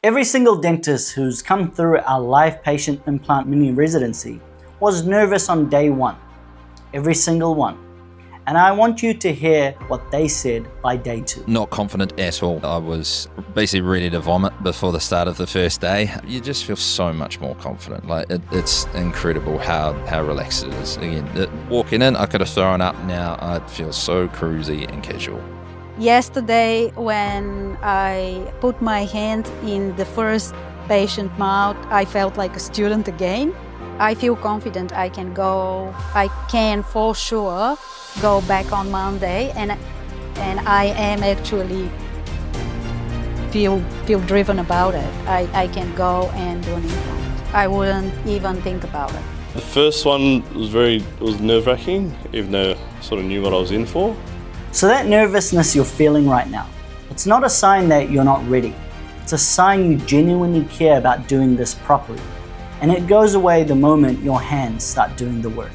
Every single dentist who's come through our live patient implant mini-residency was nervous on day one. Every single one. And I want you to hear what they said by day two. Not confident at all. I was basically ready to vomit before the start of the first day. You just feel so much more confident. It's incredible how relaxed it is. Again, walking in, I could have thrown up. Now I feel so cruisy and casual. Yesterday, when I put my hand in the first patient mouth, I felt like a student again. I feel confident I can go. I can for sure go back on Monday, and I am actually feel driven about it. I can go and do an implant. I wouldn't even think about it. The first one was nerve-wracking, even though I sort of knew what I was in for. So that nervousness you're feeling right now, it's not a sign that you're not ready. It's a sign you genuinely care about doing this properly. And it goes away the moment your hands start doing the work.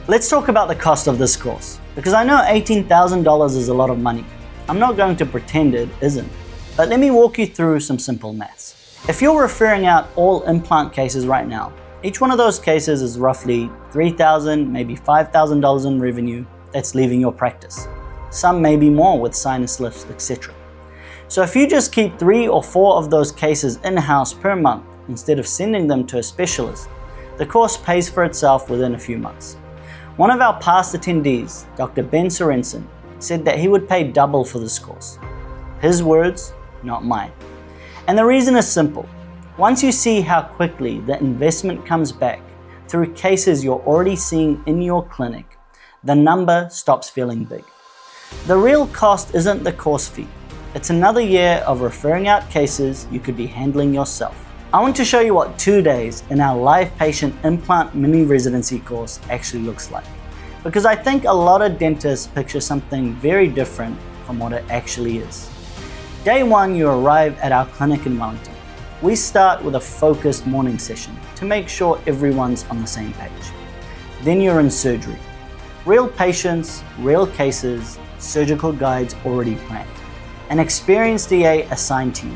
Let's talk about the cost of this course, because I know $18,000 is a lot of money. I'm not going to pretend it isn't, but let me walk you through some simple maths. If you're referring out all implant cases right now, each one of those cases is roughly $3,000, maybe $5,000 in revenue that's leaving your practice. Some may be more with sinus lifts, etc. So if you just keep 3 or 4 of those cases in-house per month, instead of sending them to a specialist, the course pays for itself within a few months. One of our past attendees, Dr. Ben Sorensen, said that he would pay double for this course. His words, not mine. And the reason is simple. Once you see how quickly the investment comes back through cases you're already seeing in your clinic, the number stops feeling big. The real cost isn't the course fee. It's another year of referring out cases you could be handling yourself. I want to show you what 2 days in our live patient implant mini-residency course actually looks like. Because I think a lot of dentists picture something very different from what it actually is. Day one, you arrive at our clinic in Wellington. We start with a focused morning session to make sure everyone's on the same page. Then you're in surgery. Real patients, real cases, surgical guides already planned. An experienced DA assigned to you,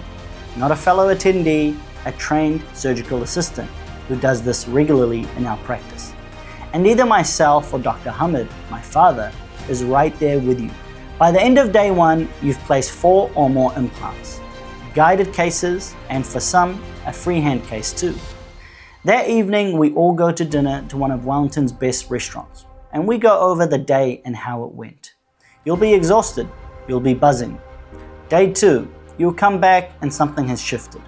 not a fellow attendee, a trained surgical assistant who does this regularly in our practice. And either myself or Dr. Hamid, my father, is right there with you. By the end of day one, you've placed 4 or more implants, guided cases, and for some, a freehand case too. That evening, we all go to dinner to one of Wellington's best restaurants, and we go over the day and how it went. You'll be exhausted, you'll be buzzing. Day 2, you'll come back and something has shifted.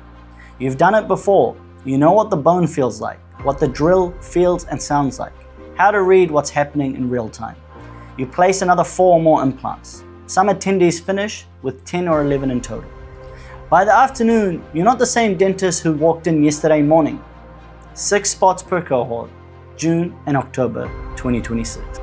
You've done it before. You know what the bone feels like, what the drill feels and sounds like, how to read what's happening in real time. You place another 4 more implants. Some attendees finish with 10 or 11 in total. By the afternoon, you're not the same dentist who walked in yesterday morning. 6 spots per cohort, June and October 2026.